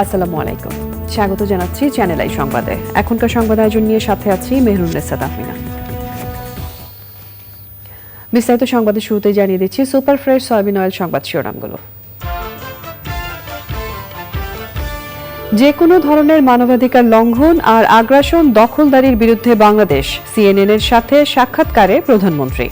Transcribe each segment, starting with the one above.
আসসালামু আলাইকুম, স্বাগত জানাচ্ছি চ্যানেল আই সংবাদে। এখনকার সংবাদ আয়োজন নিয়ে সাথে আছি মেহরুন্নেসা তাহমিনা। বিস্তারিত সংবাদের শুরুতে জানিয়ে দিচ্ছি সুপার ফ্রেশ সয়াবিন অয়েল সংবাদ শিরোনামগুলো। যে কোনো ধরনের মানবাধিকার লঙ্ঘন আর আগ্রাসন দখলদারির বিরুদ্ধে বাংলাদেশ, সিএনএন এর সাথে সাক্ষাৎকারে প্রধানমন্ত্রী।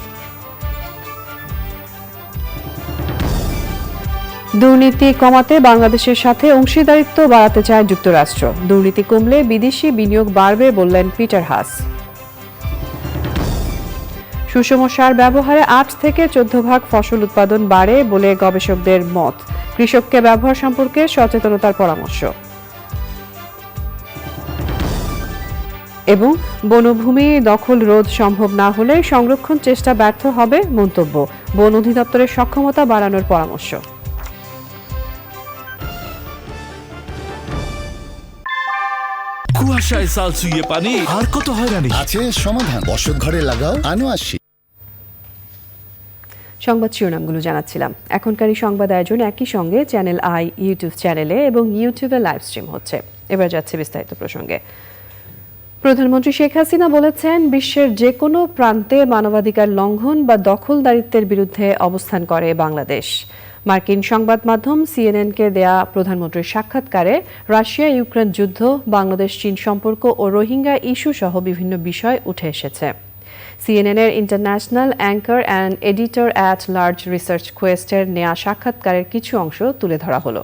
দুর্নীতি কমাতে বাংলাদেশের সাথে অংশীদারিত্ব বাড়াতে চায় যুক্তরাষ্ট্র, দুর্নীতি কমলে বিদেশি বিনিয়োগ বাড়বে বললেন পিটার হাস। সুষম সার ব্যবহারে ৮ থেকে ১৪ ভাগ ফসল উৎপাদন বাড়ে বলে গবেষকদের মত, কৃষককে ব্যবহার সম্পর্কে সচেতনতার পরামর্শ। এবং বনভূমি দখল রোধ সম্ভব না হলে সংরক্ষণ চেষ্টা ব্যর্থ হবে মন্তব্য, বন অধিদপ্তরের সক্ষমতা বাড়ানোর পরামর্শ। কুয়াশায় সাল ছুঁয়ে পানি আর কত হয়রানি আছে সমাধান। বসত ঘরে লাগাও আনো আসি। সংবাদ শিরোনামগুলো জানাচ্ছিলাম। এখনকার এই সংবাদ আয়োজন একই সঙ্গে চ্যানেল আই ইউটিউব চ্যানেলে এবং ইউটিউবে লাইভ স্ট্রিম হচ্ছে। এবার যাচ্ছে বিস্তারিত প্রসঙ্গে। প্রধানমন্ত্রী শেখ হাসিনা বলেছেন, বিশ্বের যে কোনো প্রান্তে মানবাধিকার লঙ্ঘন বা দখলদারিত্বের বিরুদ্ধে অবস্থান করে বাংলাদেশ। মার্কিন সংবাদ মাধ্যম সিএনএনকে দেয়া প্রধানমন্ত্রীর সাক্ষাৎকারে রাশিয়া ইউক্রেন যুদ্ধ, বাংলাদেশ চীন সম্পর্ক ও রোহিঙ্গা ইস্যু সহ বিভিন্ন বিষয় উঠে এসেছে। সিএনএনের international anchor and editor at large Richard কোয়েস্টের নেয়া সাক্ষাৎকারের কিছু অংশ তুলে ধরা হলো।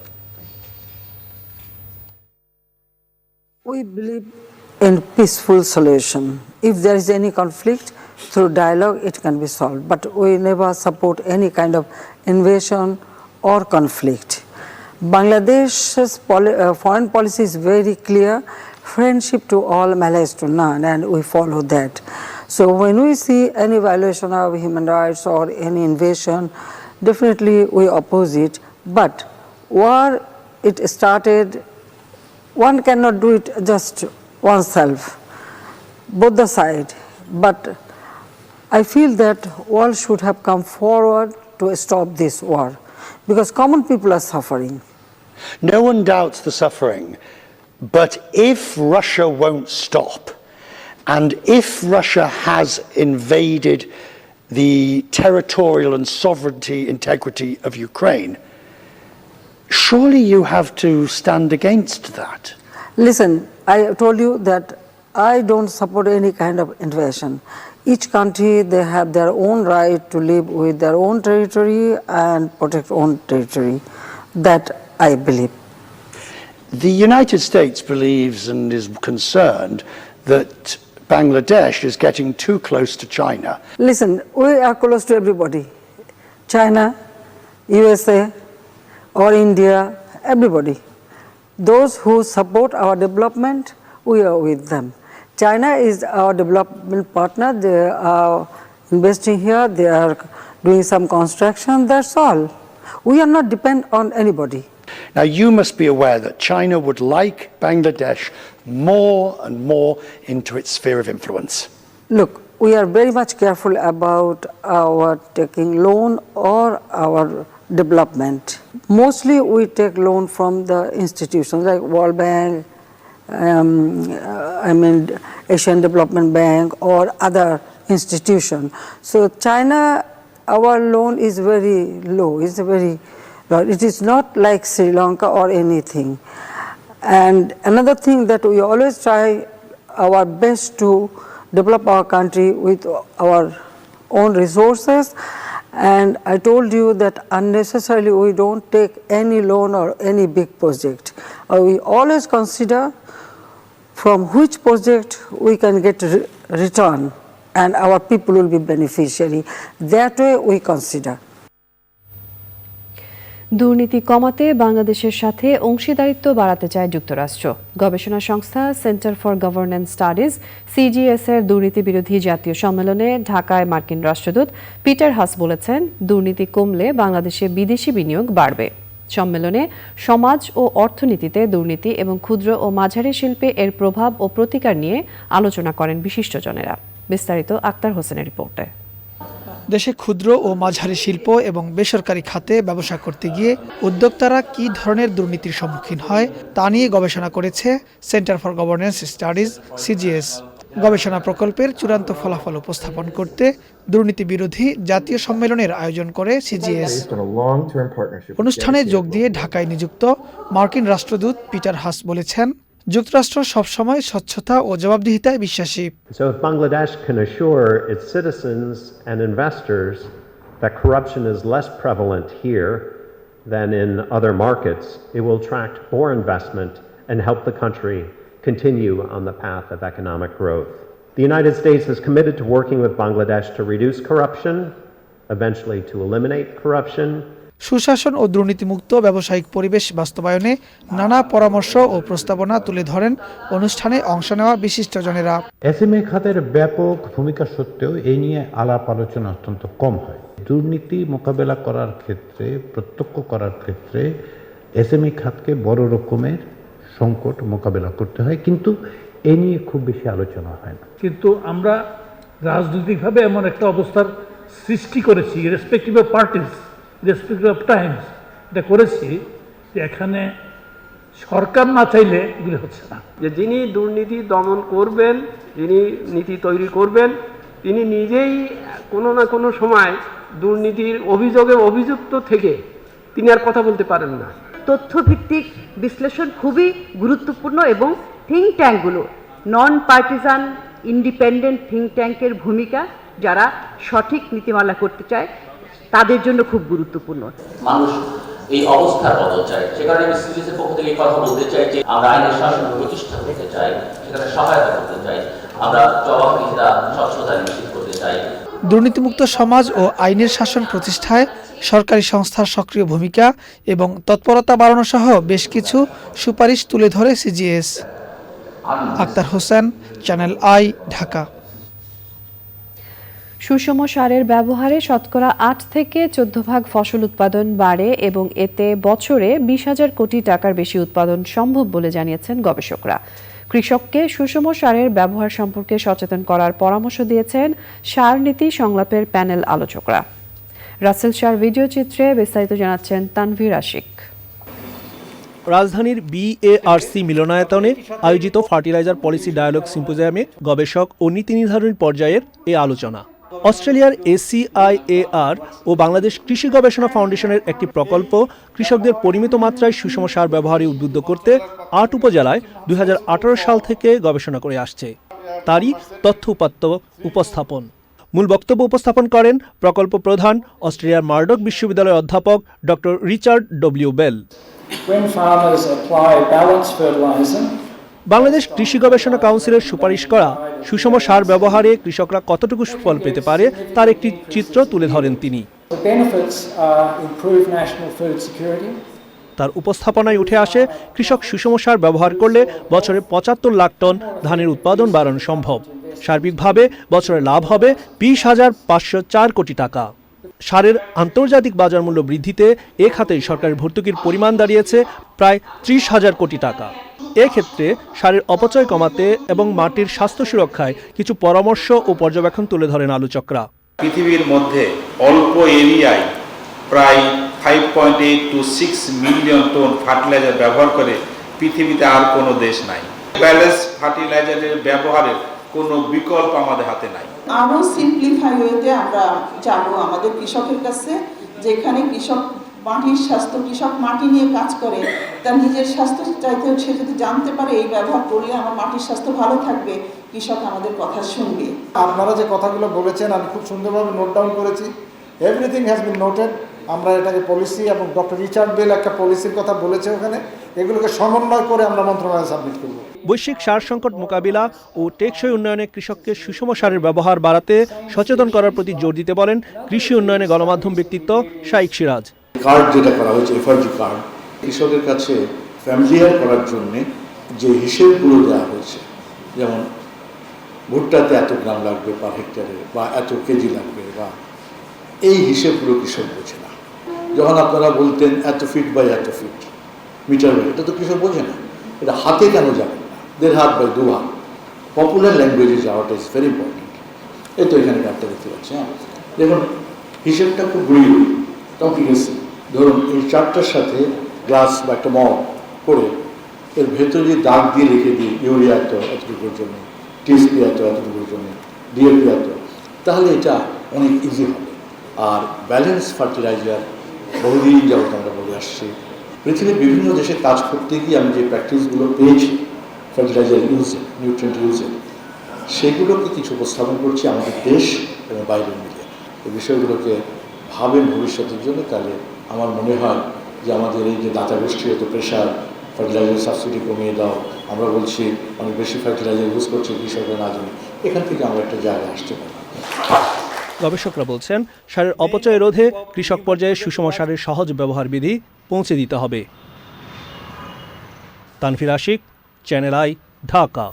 We believe in peaceful solution. If there is any conflict, through dialogue it can be solved. But we never support any kind of invasion or conflict. Bangladesh's foreign policy is very clear: friendship to all, malice to none, and we follow that. So when we see any violation of human rights or any invasion, definitely we oppose it. But war, it started, one cannot do it just oneself, both the side. But I feel that world should have come forward to stop this war, because common people are suffering. No one doubts the suffering, but if Russia won't stop, and if Russia has invaded the territorial and sovereignty integrity of Ukraine, surely you have to stand against that. Listen, I told you that I don't support any kind of invasion. Each country, they have their own right to live with their own territory and protect own territory. That I believe. The United States believes and is concerned that Bangladesh is getting too close to China. Listen, we are close to everybody. China, USA, or India, everybody. Those who support our development, we are with them. China is our development partner. They are investing here, they are doing some construction, that's all. We are not dependent on anybody. Now you must be aware that China would like Bangladesh more and more into its sphere of influence. Look, we are very much careful about our taking loan or our development. Mostly we take loan from the institutions like World Bank, Asian Development Bank or other institution. So China, our loan is very low, it's very low. It is not like Sri Lanka or anything. And another thing that we always try our best to develop our country with our own resources. And I told you that unnecessarily we don't take any loan or any big project. We always consider from which project we can get return and our people will be beneficiary. That way we consider. দুর্নীতি কমাতে বাংলাদেশের সাথে অংশীদারিত্ব বাড়াতে চায় যুক্তরাষ্ট্র। গবেষণা সংস্থা centre for governance studies CGS এর দুর্নীতি বিরোধী জাতীয় সম্মেলনে ঢাকায় মার্কিন রাষ্ট্রদূত পিটার হাস বলেছেন, দুর্নীতি কমলে বাংলাদেশে বিদেশি বিনিয়োগ বাড়বে। সম্মেলনে সমাজ ও অর্থনীতিতে দুর্নীতি এবং ক্ষুদ্র ও মাঝারি শিল্পে এর প্রভাব ও প্রতিকার নিয়ে আলোচনা করেন বিশিষ্টজনেরা। বিস্তারিত আক্তার হোসেনের রিপোর্টে। দেশে ক্ষুদ্র ও মাঝারি শিল্প এবং বেসরকারি খাতে ব্যবসা করতে গিয়ে উদ্যোক্তারা কী ধরনের দুর্নীতির সম্মুখীন হয় তা নিয়ে গবেষণা করেছে centre for governance studies CGS. গবেষণা প্রকল্পের চূড়ান্ত ফলাফল উপস্থাপন করতে দুর্নীতি বিরোধী জাতীয় সম্মেলনের আয়োজন করে সিজিএস। অনুষ্ঠানে যোগ দিয়ে ঢাকায় নিযুক্ত মার্কিন রাষ্ট্রদূত পিটার হাস বলেছেন, যুক্তরাষ্ট্র সবসময় স্বচ্ছতা ও জবাবদিহিতায় বিশ্বাসী। So if Bangladesh can assure its citizens and investors that corruption is less prevalent here than in other markets, it will attract more investment and help the country continue on the path of economic growth. The United States is committed to working with Bangladesh to reduce corruption, eventually to eliminate corruption. সুশাসন ও দুর্নীতিমুক্ত ব্যবসায়িক পরিবেশ বাস্তবায়নে নানা পরামর্শ ও প্রস্তাবনা তুলে ধরেন অনুষ্ঠানে অংশ নেওয়া বিশিষ্টজনেরা। এসএমই খাতের ব্যাপক ভূমিকা সত্ত্বেও এই নিয়ে আলাপ আলোচনা অত্যন্ত কম হয়। দুর্নীতি মোকাবেলা করার ক্ষেত্রে, প্রত্যক্ষ করার ক্ষেত্রে এসএমই খাতকে বড় রকমের সংকট মোকাবেলা করতে হয়, কিন্তু এ নিয়ে খুব বেশি আলোচনা হয় না। কিন্তু আমরা রাজনৈতিকভাবে এমন একটা অবস্থার সৃষ্টি করেছি, respective of parties, respective of Times, এটা করেছি যে এখানে সরকার না চাইলে এগুলি হচ্ছে না। যে যিনি দুর্নীতি দমন করবেন, যিনি নীতি তৈরি করবেন, তিনি নিজেই কোনো না কোনো সময় দুর্নীতির অভিযোগে অভিযুক্ত থেকে তিনি আর কথা বলতে পারেন না। তথ্যভিত্তিক বিশ্লেষণ খুবই গুরুত্বপূর্ণ এবং থিঙ্ক ট্যাঙ্কগুলো, নন পার্টিজান ইন্ডিপেন্ডেন্ট থিঙ্ক ট্যাঙ্কের ভূমিকা যারা সঠিক নীতিমালা করতে চায় তাদের জন্য খুব গুরুত্বপূর্ণ। মানুষ এই অবস্থার বদল চাই, সে কারণে আমি সিজিএসের পক্ষ থেকে কথা বলতে চাই যে আমরা আইনের শাসন প্রতিষ্ঠা করতে চাই, সেখানে সহায়তা করতে চাই, আমরা জবাবদিহিতা স্বচ্ছতা নিশ্চিত করতে চাই। দুর্নীতিমুক্ত সমাজ ও আইনের শাসন প্রতিষ্ঠায় সরকারি সংস্থার সক্রিয় ভূমিকা এবং তৎপরতা বাড়ানো সহ বেশ কিছু সুপারিশ তুলে ধরে সিজিএস। আক্তার হোসেন, চ্যানেল আই, ঢাকা। সুষম সারের ব্যবহারে শতকরা ৮ থেকে ১৪% ফসল উৎপাদন বাড়ে এবং এতে বছরে ২০,০০০ কোটি টাকার বেশি উৎপাদন সম্ভব বলে জানিয়েছেন গবেষকরা। কৃষককে সুষম সারের ব্যবহার সম্পর্কে সচেতন করার পরামর্শ দিয়েছেন সার নীতি সংলাপের প্যানেল আলোচকরা। রাসেল শাহর ভিডিও চিত্রে বিস্তারিত জানাচ্ছেন তানভীর আশিক। রাজধানীর বিএআরসি মিলনায়তনে আয়োজিত ফার্টিলাইজার পলিসি ডায়ালগ সিম্পোজিয়ামে গবেষক ও নীতি নির্ধারণী পর্যায়ের এ আলোচনা। অস্ট্রেলিয়ার ACIAR ও বাংলাদেশ কৃষি গবেষণা ফাউন্ডেশনের একটি প্রকল্প কৃষকদের পরিমিত মাত্রায় সুষম সার ব্যবহারে উদ্বুদ্ধ করতে ৮ উপজেলায় ২০১৮ সাল থেকে গবেষণা করে আসছে। তারই তথ্য উপাত্ত উপস্থাপন। মূল বক্তব্য উপস্থাপন করেন প্রকল্প প্রধান অস্ট্রেলিয়ার মার্ডক বিশ্ববিদ্যালয়ের অধ্যাপক doctor Richard W Bell. Bangladesh কৃষি গবেষণা কাউন্সিলের সুপারিশ করা সুষম সার ব্যবহারে কৃষকরা কতটুকু সুফল পেতে পারে তার একটি চিত্র তুলে ধরেন তিনি। তার উপস্থাপনায় উঠে আসে কৃষক সুষম সার ব্যবহার করলে বছরে ৭৫ লাখ টন ধানের উৎপাদন বাড়ানো সম্ভব। সার্বিকভাবে বছরে লাভ হবে ২০,৫০৪ কোটি টাকা। সারের আন্তর্জাতিক বাজার মূল্য বৃদ্ধিতে এ খাতে সরকারের ভর্তুকির পরিমাণ দাঁড়িয়েছে প্রায় ৩০,০০০ কোটি টাকা। এক্ষেত্রে সারের অপচয় কমাতে এবং মাটির স্বাস্থ্য সুরক্ষায় কিছু পরামর্শ ও পর্যবেক্ষণ তুলে ধরেন আলোচকরা। পৃথিবীর মধ্যে অল্প এরিয়ায় প্রায় 5.8 to 6 মিলিয়ন টন ফার্টিলাইজার ব্যবহার করে পৃথিবীতে আর কোনো দেশ নাই। ব্যালেন্স ফার্টিলাইজারের ব্যবহারের কোনো বিকল্প আমাদের হাতে নাই। আরও সিম্পলিফাই ওয়েতে আমরা যাব আমাদের কৃষকের কাছে, যেখানে কৃষক মাটির স্বাস্থ্য, কৃষক মাটি নিয়ে কাজ করে, তার নিজের স্বাস্থ্য চাইতেও সে যদি জানতে পারে এই ব্যবহার করলে আমার মাটির স্বাস্থ্য ভালো থাকবে, কৃষক আমাদের কথা শুনবে। আপনারা যে কথাগুলো বলেছেন আমি খুব সুন্দরভাবে নোট ডাউন করেছি। Everything has been noted. আমরা এটাকে পলিসি এবং ডক্টর রিচার্ড বেল একটা পলিসির কথা বলেছে ওখানে, এগুলোকে সমন্বয় করে আমরা মন্ত্রণালয়ে সাবমিট করব। বৈশ্বিক সার সংকট মোকাবিলা ও টেকসই উন্নয়নে কৃষককে সুষম সারের ব্যবহার বাড়াতে সচেতন করার প্রতি জোর দিতে বলেন কৃষি উন্নয়নে গণমাধ্যম ব্যক্তিত্ব শাইখ সিরাজ। কার্ড যেটা করা হয়েছে, এফআরজি কার্ড, কৃষকের কাছে ফ্যামিলিয়ার করার জন্য যে হিসেবগুলো দেওয়া হয়েছে, যেমন ভুট্টাতে এত গ্রাম লাগবে পার হেক্টরে বা এত কেজি লাগবে, বা এই হিসেবগুলো কৃষক বোঝে না। যখন আপনারা বলতেন এত ফিট বাই এত ফিট, মিটার বাই, এটা তো কৃষক বোঝে না। এটা হাতে কেন যাবে না, 1.5 হাত বাই 2 হাত। পপুলার ল্যাঙ্গুয়েজে যাওয়াটা ইজ ভেরি ইম্পর্টেন্ট। এই তো এখানে কার্ডটা দেখতে পাচ্ছি। হ্যাঁ, দেখুন হিসেবটা খুব গুড়িয়ে তখন কি গেছে, ধরুন এই চারটার সাথে গ্লাস বা একটা মগ করে এর ভেতরে যদি দাগ দিয়ে রেখে দিই ইউরিয়া এতটুকুর জন্য, টিএসপি এতটুকুর জন্য, ডিএপি তাহলে এটা অনেক ইজি হবে। আর ব্যালেন্স ফার্টিলাইজার বহুদিন যাবত আমরা বলে আসছি, পৃথিবীর বিভিন্ন দেশে কাজ করতে গিয়ে আমি যে প্র্যাকটিসগুলো পেয়েছি ফার্টিলাইজার ইউজে, নিউট্রিয়েন্ট ইউজে, সেগুলোকে কিছু উপস্থাপন করছি আমাদের দেশ এবং বাইরে মিলে। এই বিষয়গুলোকে ভাবেন ভবিষ্যতের জন্য, তাহলে আমার মনে হয় যে আমাদের এই যে দাতা গোষ্ঠীর এত প্রেশার, ফার্টিলাইজার সাবসিডি কমিয়ে দাও, আমরা বলছি অনেক বেশি ফার্টিলাইজার ইউজ করছে কৃষকরা না জানি, এখান থেকে আমরা একটা জায়গায় আসতে পারি। গবেষকরা বলছেন, সারের অপচয় রোধে কৃষক পর্যায়ে সুষম সারের সহজ ব্যবহার বিধি পৌঁছে দিতে হবে। তানভীর আশিক, চ্যানেল আই, ঢাকা।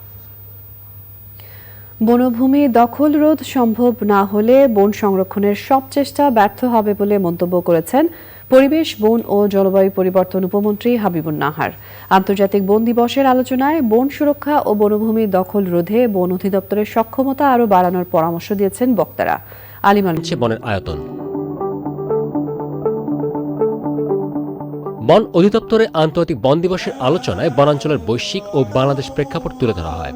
বনভূমি দখল রোধ সম্ভব না হলে বন সংরক্ষণের সব চেষ্টা ব্যর্থ হবে বলে মন্তব্য করেছেন পরিবেশ, বন ও জলবায়ু পরিবর্তন উপমন্ত্রী হাবিবুন নাহার। আন্তর্জাতিক বন দিবসের আলোচনায় বন সুরক্ষা ও বনভূমি দখল রোধে বন অধিদপ্তরের সক্ষমতা আরও বাড়ানোর পরামর্শ দিয়েছেন বক্তারা। আলিমান বনের আয়তন। বন অধিদপ্তরে আন্তর্জাতিক বন দিবসের আলোচনায় বনাঞ্চলের বৈশ্বিক ও বাংলাদেশ প্রেক্ষাপট তুলে ধরা হয়।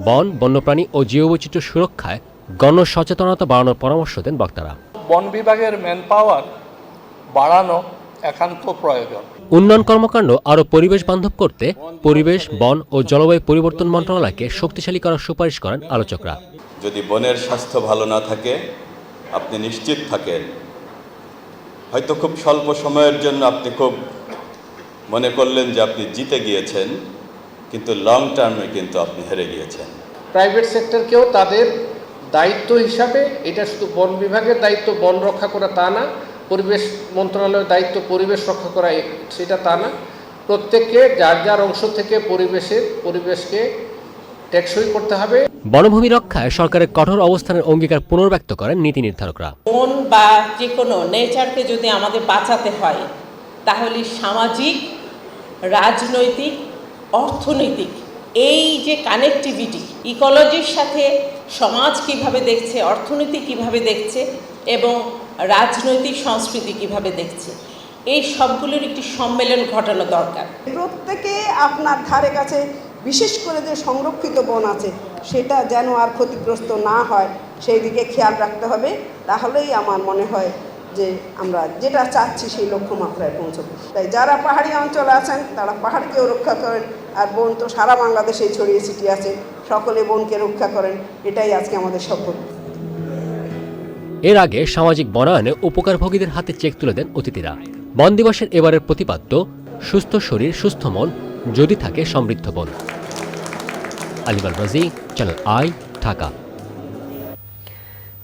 বন, বন্যপ্রাণী ও জীববৈচিত্র্য সুরক্ষায় গণ সচেতনতা বাড়ানোর পরামর্শ দেন বক্তারা। বন বিভাগের ম্যান পাওয়ার বাড়ানো একান্ত প্রয়োজন। উন্নয়ন কর্মকাণ্ড আরও পরিবেশ বান্ধব করতে পরিবেশ, বন ও জলবায়ু পরিবর্তন মন্ত্রণালয়কে শক্তিশালী করার সুপারিশ করেন আলোচকরা। যদি বনের স্বাস্থ্য ভালো না থাকে, আপনি নিশ্চিত থাকেন হয়তো খুব স্বল্প সময়ের জন্য আপনি খুব মনে করলেন যে আপনি জিতে গিয়েছেন, কিন্তু লং টার্মে কিন্তু আপনি হেরে গিয়েছেন। প্রাইভেট সেক্টরকেও তাদের দায়িত্ব হিসাবে, এটা শুধু বন বিভাগের দায়িত্ব বন রক্ষা করা তা না, পরিবেশ মন্ত্রণালয়ের দায়িত্ব পরিবেশ রক্ষা করা সেটা তা না, প্রত্যেককে যার যার অংশ থেকে পরিবেশকে টেকসই করতে হবে। বনভূমি রক্ষায় সরকারের কঠোর অবস্থানের অঙ্গীকার পুনর্ব্যক্ত করেন নীতি নির্ধারকরা। বন বা যে কোনো নেচারকে যদি আমাদের বাঁচাতে হয়, তাহলে সামাজিক, রাজনৈতিক, অর্থনৈতিক এই যে কানেক্টিভিটি, ইকোলজির সাথে সমাজ কিভাবে দেখছে, অর্থনীতি কিভাবে দেখছে এবং রাজনৈতিক সংস্কৃতি কিভাবে দেখছে, এই সবগুলোর একটি সম্মেলন ঘটানো দরকার। প্রত্যেকে আপনার ধারে কাছে বিশেষ করে যে সংরক্ষিত বন আছে সেটা যেন আর ক্ষতিগ্রস্ত না হয় সেই দিকে খেয়াল রাখতে হবে। তাহলেই আমার মনে হয় যে আমরা যেটা চাচ্ছি সেই লক্ষ্যমাত্রায় পৌঁছবো। তাই যারা পাহাড়ি অঞ্চলে আছেন তারা পাহাড়কেও রক্ষা করেন, আর বন তো সারা বাংলাদেশে ছড়িয়ে ছিটিয়ে আছে, সকলে বনকে রক্ষা করেন, এটাই আজকে আমাদের শপথ। এর আগে সামাজিক বনায়নে উপকারভোগীদের হাতে চেক তুলে দেন অতিথিরা। বন দিবসের এবারের প্রতিপাদ্য সুস্থ শরীর, সুস্থ মন, যদি থাকে সমৃদ্ধ বন। আলিমাল রাজি, চ্যানেল আই, ঢাকা।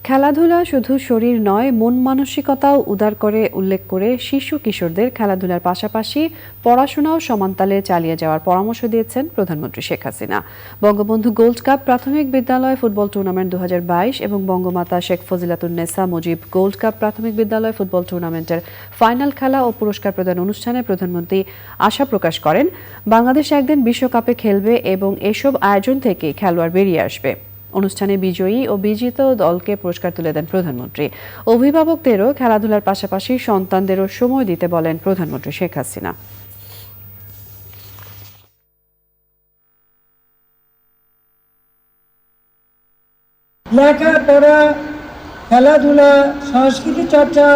খেলাধুলা শুধু শরীর নয়, মন মানসিকতাও উদার করে উল্লেখ করে শিশু কিশোরদের খেলাধুলার পাশাপাশি পড়াশোনাও সমানতালে চালিয়ে যাওয়ার পরামর্শ দিয়েছেন প্রধানমন্ত্রী শেখ হাসিনা। বঙ্গবন্ধু গোল্ড কাপ প্রাথমিক বিদ্যালয় ফুটবল টুর্নামেন্ট 2022 এবং বঙ্গমাতা শেখ ফজিলাতুন্নেসা মুজিব গোল্ড কাপ প্রাথমিক বিদ্যালয় ফুটবল টুর্নামেন্টের ফাইনাল খেলা ও পুরস্কার প্রদান অনুষ্ঠানে প্রধানমন্ত্রী আশা প্রকাশ করেন, বাংলাদেশ একদিন বিশ্বকাপে খেলবে এবং এসব আয়োজন থেকে খেলোয়াড় বেরিয়ে আসবে। অনুষ্ঠানে বিজয়ী ও বিজিত দলকে পুরস্কার তুলে দেন প্রধানমন্ত্রী। অভিভাবকদেরও খেলাধুলার পাশাপাশি সন্তানদেরও সময় দিতে বলেন প্রধানমন্ত্রী শেখ হাসিনা। লেখাপড়া, খেলাধুলা, সংস্কৃতি চর্চা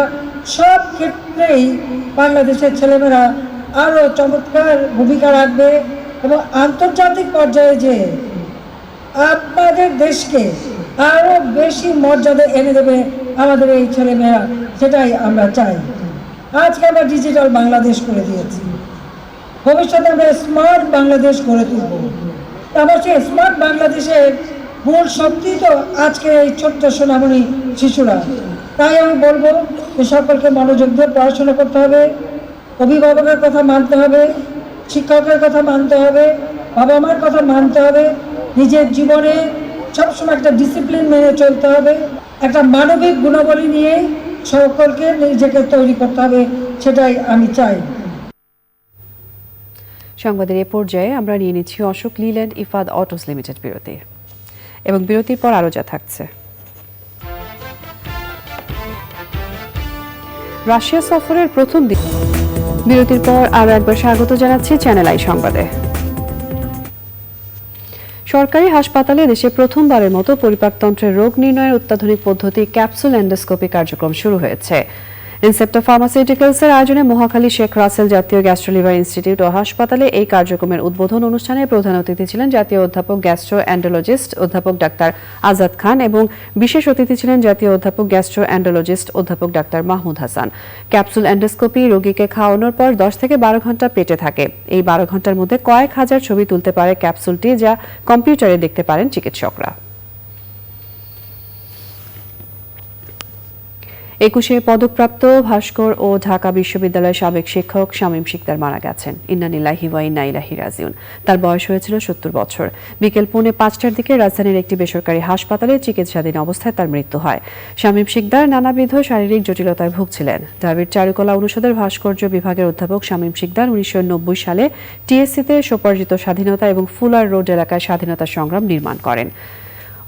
সব ক্ষেত্রেই বাংলাদেশের ছেলেমেয়েরা আরও চমৎকার ভূমিকা রাখবে এবং আন্তর্জাতিক পর্যায়ে যে আপনাদের দেশকে আরও বেশি মর্যাদা এনে দেবে আমাদের এই ছেলেমেয়েরা, সেটাই আমরা চাই। আজকে আমরা ডিজিটাল বাংলাদেশ করে দিয়েছি, ভবিষ্যতে আমরা স্মার্ট বাংলাদেশ গড়ে তুলব। আমার সেই স্মার্ট বাংলাদেশের মূল শক্তি তো আজকে এই ছোট্ট সোনামণি শিশুরা। তাই আমি বলবো যে সকলকে মনোযোগ দিয়ে পড়াশোনা করতে হবে, অভিভাবকের কথা মানতে হবে, শিক্ষকের কথা মানতে হবে, বাবা মার কথা মানতে হবে, নিজের জীবনে সবসময় একটা ডিসিপ্লিন মেনে চলতে হবে, একটা মানবিক গুণাবলী নিয়ে সকলকে নিজেকে তৈরি করতে হবে, সেটাই আমি চাই। সংবাদের এ পর্যায়ে আমরা নিয়ে নিচ্ছি অশোক লিল্যান্ড ইফাদ অটোস লিমিটেড বিরতি, এবং বিরতির পর আরও যা থাকছে। রাশিয়া সফরের প্রথম দিন। বিরতির পর আরও একবার স্বাগত জানাচ্ছি চ্যানেল আই সংবাদে। সরকারি হাসপাতালে দেশে প্রথমবারের মতো পরিপাকতন্ত্রের রোগ নির্ণয়ের অত্যাধুনিক পদ্ধতি ক্যাপসুল এন্ডোস্কোপি কার্যক্রম শুরু হয়েছে। ইনসেপ্টা ফার্মাসিউটিক্যালসের আয়োজনে মহাখালী শেখ রাসেল জাতীয় গ্যাস্ট্রোলিভার ইনস্টিটিউট ও হাসপাতালে এই কার্যক্রমের উদ্বোধন অনুষ্ঠানে প্রধান অতিথি ছিলেন জাতীয় অধ্যাপক গ্যাস্ট্রো অ্যান্ডোলজিস্ট অধ্যাপক ডাক্তার আজাদ খান এবং বিশেষ অতিথি ছিলেন জাতীয় অধ্যাপক গ্যাস্ট্রো অ্যান্ডোলজিস্ট অধ্যাপক doctor Mahmud Hasan. Capsule endoscopy রোগীকে খাওয়ানোর পর 10 থেকে 12 ঘন্টা পেটে থাকে। এই 12 ঘন্টার মধ্যে কয়েক হাজার ছবি তুলতে পারে ক্যাপসুলটি, যা কম্পিউটারে দেখতে পারেন চিকিৎসকরা। 21 পদকপ্রাপ্ত ভাস্কর ও ঢাকা বিশ্ববিদ্যালয়ের সাবেক শিক্ষক শামীম শিকদার মারা গেছেন। ইন্না লিল্লাহি ওয়া ইন্না ইলাইহি রাজিউন। তার বয়স হয়েছিল 70 বছর। বিকেল 4:45টার দিকে রাজধানীর একটি বেসরকারি হাসপাতালে চিকিৎসাধীন অবস্থায় তার মৃত্যু হয়। শামীম শিকদার নানাবিধ শারীরিক জটিলতায় ভুগছিলেন। ঢাবির চারুকলা অনুষদের ভাস্কর্য বিভাগের অধ্যাপক শামীম শিকদার 1990 সালে টিএসসিতে স্বোপার্জিত স্বাধীনতা এবং ফুলার রোড এলাকায় স্বাধীনতা সংগ্রাম নির্মাণ করেন।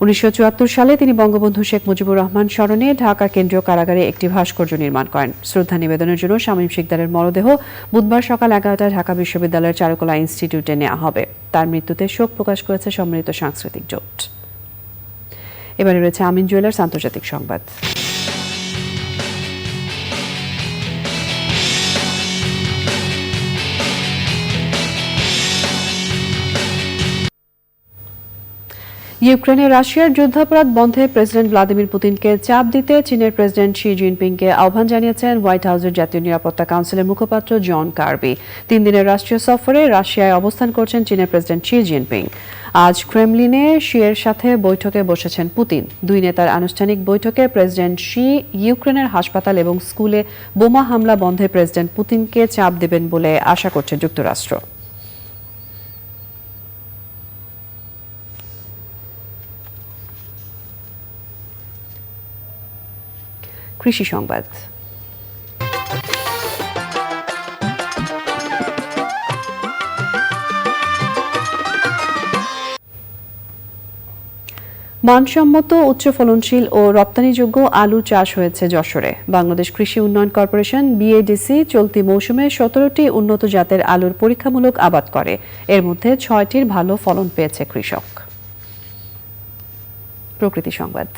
1974 সালে তিনি বঙ্গবন্ধু শেখ মুজিবুর রহমান স্মরণে ঢাকা কেন্দ্রীয় কারাগারে একটি ভাস্কর্য নির্মাণ করেন। শ্রদ্ধা নিবেদনের জন্য শামীম শিকদারের মরদেহ বুধবার সকাল 11টায় ঢাকা বিশ্ববিদ্যালয়ের চারুকলা ইনস্টিটিউটে নেওয়া হবে। তার মৃত্যুতে শোক প্রকাশ করেছে সম্মিলিত সাংস্কৃতিক জোট। এবারে রয়েছে আমিন জুয়েলার্স আন্তর্জাতিক সংবাদ। ইউক্রেনে রাশিয়ার যুদ্ধাপরাধ বন্ধে প্রেসিডেন্ট ভ্লাদিমির পুতিনকে চাপ দিতে চীনের প্রেসিডেন্ট শি জিনপিংকে আহ্বান জানিয়েছেন হোয়াইট হাউসের জাতীয় নিরাপত্তা কাউন্সিলের মুখপাত্র জন কার্বি। 3 দিনের রাষ্ট্রীয় সফরে রাশিয়ায় অবস্থান করছেন চীনের প্রেসিডেন্ট শি জিনপিং। আজ ক্রেমলিনে শিয়ের সাথে বৈঠকে বসেছেন পুতিন। দুই নেতার আনুষ্ঠানিক বৈঠকে প্রেসিডেন্ট শি ইউক্রেনের হাসপাতাল এবং স্কুলে বোমা হামলা বন্ধে প্রেসিডেন্ট পুতিনকে চাপ দেবেন বলে আশা করছে যুক্তরাষ্ট্র। কৃষি সংবাদ। মানসম্মত উচ্চ ফলনশীল ও রপ্তানিযোগ্য আলু চাষ হয়েছে যশোরে। বাংলাদেশ কৃষি উন্নয়ন কর্পোরেশন বিএডিসি চলতি মৌসুমে 17টি উন্নত জাতের আলুর পরীক্ষামূলক আবাদ করে। এর মধ্যে 6টির ভালো ফলন পেয়েছে কৃষক। প্রকৃতি সংবাদ।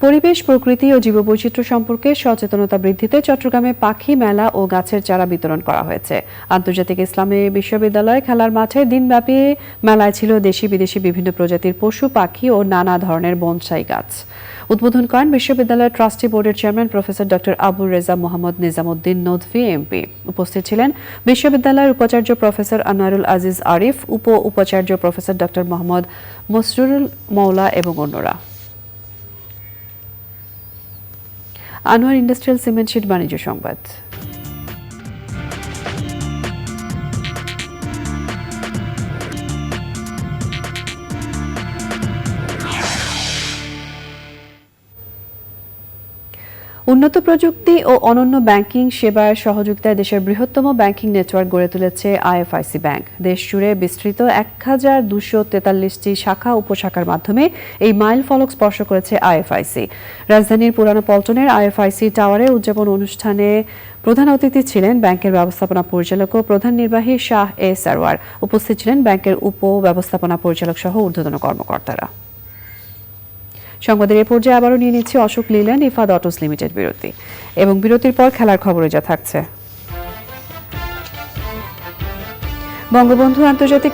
পরিবেশ, প্রকৃতি ও জীববৈচিত্র্য সম্পর্কে সচেতনতা বৃদ্ধিতে চট্টগ্রামে পাখি মেলা ও গাছের চারা বিতরণ করা হয়েছে। আন্তর্জাতিক ইসলামী বিশ্ববিদ্যালয় খেলার মাঠে দিনব্যাপী মেলায় ছিল দেশি বিদেশি বিভিন্ন প্রজাতির পশু, পাখি ও নানা ধরনের বনসাই গাছ। উদ্বোধন করেন বিশ্ববিদ্যালয়ের ট্রাস্টি বোর্ডের চেয়ারম্যান প্রফেসর ডক্টর আবুর রেজা মোহাম্মদ নিজামুদ্দিন নদভী এমপি। উপস্থিত ছিলেন বিশ্ববিদ্যালয়ের উপাচার্য প্রফেসর আনোয়ারুল আজিজ আরিফ, উপাচার্য প্রফেসর ডক্টর মোহাম্মদ মসরুরুল মওলা এবং অন্যরা। আনোয়ার ইন্ডাস্ট্রিয়াল সিমেন্ট শিট বাণিজ্য সংবাদ। উন্নত প্রযুক্তি ও অনন্য ব্যাংকিং সেবার সহযোগিতায় দেশের বৃহত্তম ব্যাংকিং নেটওয়ার্ক গড়ে তুলেছে আইএফআইসি ব্যাংক। দেশ জুড়ে বিস্তৃত 1243টি শাখা উপশাখার মাধ্যমে এই মাইল ফলক স্পর্শ করেছে আইএফআইসি। রাজধানীর পুরানো পল্টনের আইএফআইসি টাওয়ারে উদযাপন অনুষ্ঠানে প্রধান অতিথি ছিলেন ব্যাংকের ব্যবস্থাপনা পরিচালক ও প্রধান নির্বাহী শাহ এ সারওয়ার। উপস্থিত ছিলেন ব্যাংকের ব্যবস্থাপনা পরিচালক সহ ঊর্ধ্বতন কর্মকর্তারা। সংবাদের এ পর্যায়ে আবারও নিয়ে নিচ্ছি অশোক লিল্যান্ড ইফাদ অটোস লিমিটেড বিরতি, এবং বিরতির পর খেলার খবরে যা থাকছে। বঙ্গবন্ধু আন্তর্জাতিক